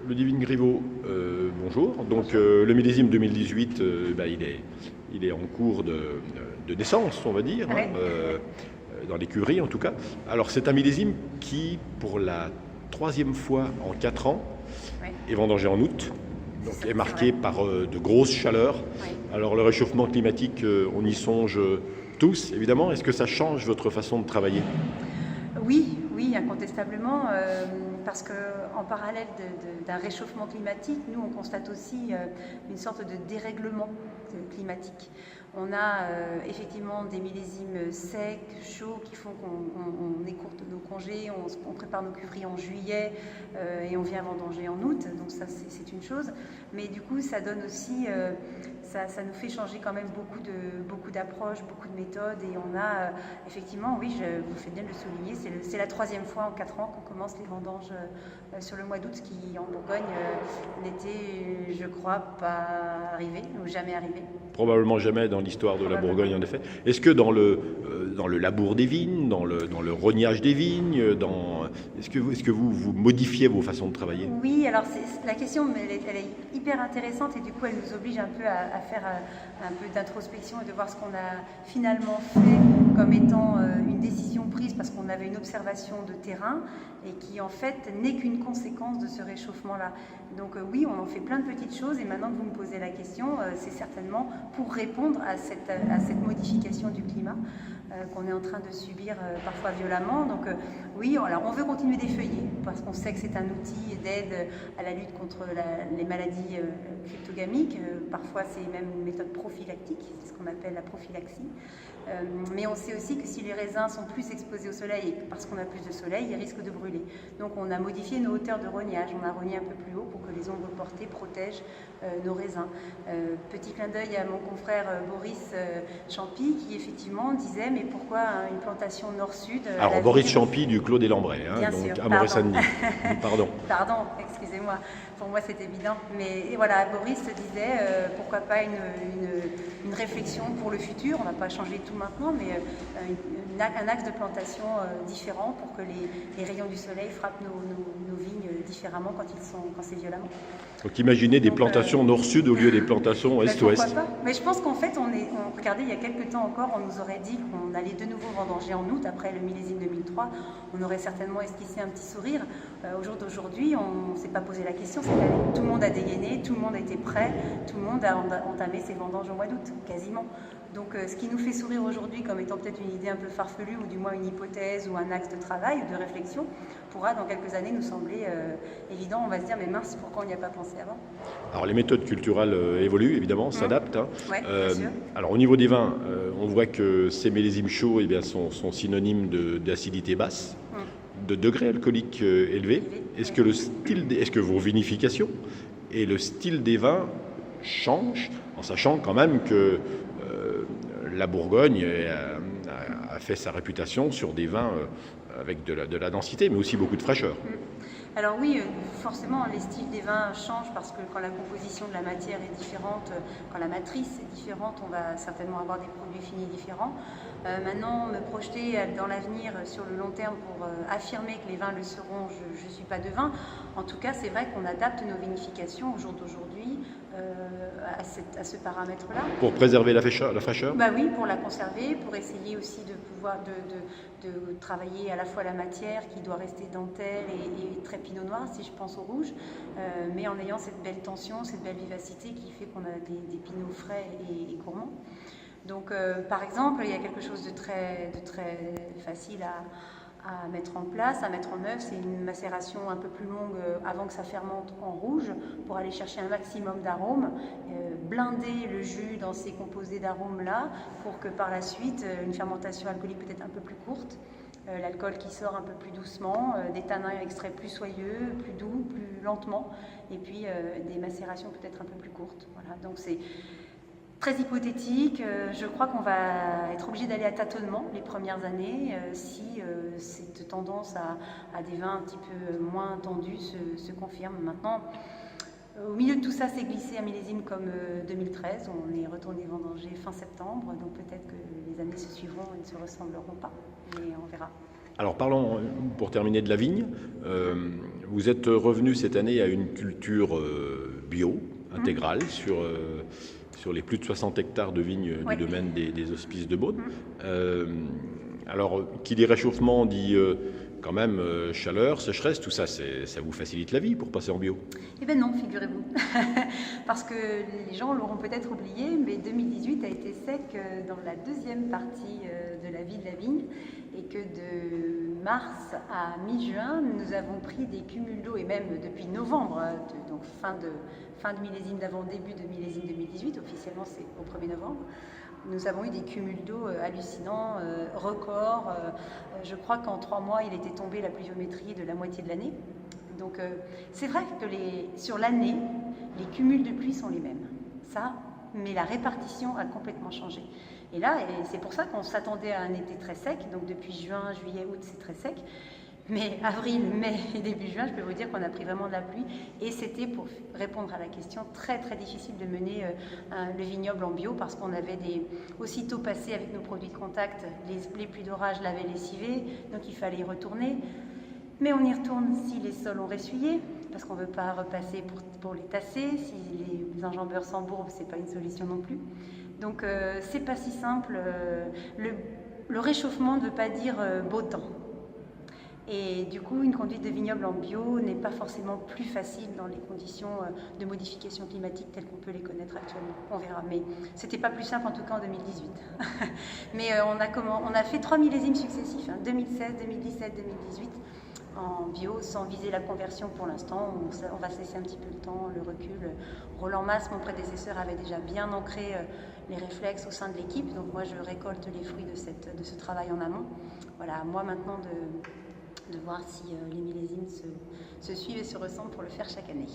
Ludivine Griveaux, bonjour. Donc le millésime 2018, il est en cours de naissance, on va dire, Ouais. dans l'écurie en tout cas. Alors c'est un millésime qui, pour la troisième fois en 4 ans, Ouais. est vendangé en août, donc C'est ça, est c'est marqué vrai. par de grosses chaleurs. Ouais. Alors le réchauffement climatique, on y songe tous, évidemment. Est-ce que ça change votre façon de travailler? Oui, oui, incontestablement, parce qu'en parallèle d'un réchauffement climatique, nous, on constate aussi une sorte de dérèglement climatique. On a effectivement des millésimes secs, chauds, qui font qu'on écourte nos congés, on prépare nos cuveries en juillet et on vient vendanger en août, donc ça c'est une chose. Mais du coup, ça donne aussi, ça nous fait changer quand même beaucoup d'approches, beaucoup de méthodes, et on a effectivement, oui, vous faites bien de le souligner, c'est la troisième fois en 4 ans qu'on commence les vendanges sur le mois d'août, ce qui en Bourgogne n'était, je crois, pas arrivé, ou jamais arrivé. Probablement jamais dans l'histoire de la Bourgogne, en effet. Est-ce que dans le labour des vignes, dans le rognage des vignes, est-ce que vous modifiez vos façons de travailler? Oui, alors la question, mais elle est hyper intéressante, et du coup elle nous oblige un peu à faire un peu d'introspection et de voir ce qu'on a finalement fait comme étant une décision prise parce qu'on avait une observation de terrain et qui en fait n'est qu'une conséquence de ce réchauffement-là. Donc oui, on en fait plein de petites choses, et maintenant que vous me posez la question, c'est certainement pour répondre à cette modification du climat qu'on est en train de subir parfois violemment. Donc oui, alors on veut continuer d'effeuiller parce qu'on sait que c'est un outil d'aide à la lutte contre les maladies cryptogamiques. Parfois c'est même une méthode prophylactique, c'est ce qu'on appelle la prophylaxie. Mais on sait aussi que si les raisins sont plus exposés au soleil, et parce qu'on a plus de soleil, ils risquent de brûler. Donc on a modifié nos hauteurs de rognage, on a rogné un peu plus haut pour que les ombres portées protègent nos raisins. Petit clin d'œil à mon confrère Boris Champy qui effectivement disait mais pourquoi une plantation nord-sud Alors Boris Champy du Clos des Lambrets, Bien donc sûr, à pardon. Moret-Saint-Denis. Pardon. Pardon, excusez-moi, pour moi c'est évident. Mais voilà, Boris disait pourquoi pas une réflexion pour le futur, on ne va pas changer tout maintenant, mais un axe de plantation différent pour que les rayons du soleil frappent nos vignes différemment quand c'est violemment. Donc imaginez des Donc, plantations nord-sud au lieu des plantations pourquoi est-ouest. pas. Mais je pense qu'en fait, regardez, il y a quelques temps encore, on nous aurait dit qu'on allait de nouveau vendanger en août, après le millésime 2003. On aurait certainement esquissé un petit sourire. Au jour d'aujourd'hui, on ne s'est pas posé la question. Tout le monde a dégainé, tout le monde a été prêt, tout le monde a entamé ses vendanges au mois d'août, quasiment. Donc ce qui nous fait sourire aujourd'hui comme étant peut-être une idée un peu farfelue, ou du moins une hypothèse ou un axe de travail ou de réflexion, pourra dans quelques années nous sembler évident. On va se dire mais mince, pourquoi on n'y a pas pensé avant? Alors les méthodes culturelles évoluent, évidemment, s'adaptent. Ouais, bien sûr. Alors au niveau des vins, on voit que ces millésimes chauds sont synonymes d'acidité basse, de degré alcoolique élevé. Est-ce que vos vinifications et le style des vins changent, en sachant quand même que la Bourgogne a fait sa réputation sur des vins avec de la densité, mais aussi beaucoup de fraîcheur? Alors oui, forcément, les styles des vins changent parce que quand la composition de la matière est différente, quand la matrice est différente, on va certainement avoir des produits finis différents. Maintenant, me projeter dans l'avenir sur le long terme pour affirmer que les vins le seront, je ne suis pas devin. En tout cas, c'est vrai qu'on adapte nos vinifications au jour d'aujourd'hui à ce paramètre-là. Pour préserver la fraîcheur? Bah oui, pour la conserver, pour essayer aussi de pouvoir de travailler à la fois la matière qui doit rester dentelle et très pinot noir si je pense au rouge, mais en ayant cette belle tension, cette belle vivacité qui fait qu'on a des pinots frais et gourmands. Donc par exemple, il y a quelque chose de très facile à mettre en place, à mettre en œuvre, c'est une macération un peu plus longue avant que ça fermente en rouge pour aller chercher un maximum d'arômes, blinder le jus dans ces composés d'arômes là pour que par la suite une fermentation alcoolique peut-être un peu plus courte, l'alcool qui sort un peu plus doucement, des tanins extraits plus soyeux, plus doux, plus lentement, et puis des macérations peut-être un peu plus courtes. Voilà, donc c'est très hypothétique. Je crois qu'on va être obligé d'aller à tâtonnement les premières années si cette tendance à des vins un petit peu moins tendus se confirme. Maintenant, au milieu de tout ça, s'est glissé un millésime comme 2013. On est retourné vendanger fin septembre, donc peut-être que les années se suivront et ne se ressembleront pas, mais on verra. Alors parlons, pour terminer, de la vigne. Vous êtes revenu cette année à une culture bio, intégrale, sur les plus de 60 hectares de vignes Ouais. du domaine des Hospices de Beaune. Alors, qui dit réchauffement dit quand même chaleur, sécheresse, tout ça, ça vous facilite la vie pour passer en bio? Eh bien non, figurez-vous. Parce que les gens l'auront peut-être oublié, mais 2018 a été sec dans la deuxième partie de la vie de la vigne et que de mars à mi-juin, nous avons pris des cumuls d'eau et même depuis novembre, donc fin de millésime d'avant, début de millésime 2018, officiellement c'est au 1er novembre, nous avons eu des cumuls d'eau hallucinants, records. Je crois qu'en 3 mois, il était tombé la pluviométrie de la moitié de l'année. Donc c'est vrai que sur l'année, les cumuls de pluie sont les mêmes. Ça, mais la répartition a complètement changé. Et là, c'est pour ça qu'on s'attendait à un été très sec. Donc depuis juin, juillet, août, c'est très sec. Mais avril, mai et début juin, je peux vous dire qu'on a pris vraiment de la pluie. Et c'était, pour répondre à la question, très très difficile de mener le vignoble en bio parce qu'on avait aussitôt passé avec nos produits de contact les pluies d'orage l'avaient lessivé, donc il fallait y retourner. Mais on y retourne si les sols ont ressuyé, parce qu'on ne veut pas repasser pour les tasser. Si les enjambeurs s'embourbent, ce n'est pas une solution non plus. Donc c'est pas si simple. Le réchauffement ne veut pas dire beau temps. Et du coup, une conduite de vignoble en bio n'est pas forcément plus facile dans les conditions de modification climatique telles qu'on peut les connaître actuellement. On verra. Mais c'était pas plus simple en tout cas en 2018. Mais on a fait 3 millésimes successifs, 2016, 2017, 2018, en bio, sans viser la conversion pour l'instant. On va se laisser un petit peu le temps, le recul. Roland Mas, mon prédécesseur, avait déjà bien ancré les réflexes au sein de l'équipe. Donc moi, je récolte les fruits de ce travail en amont. Voilà, à moi maintenant de voir si les millésimes se suivent et se ressemblent pour le faire chaque année.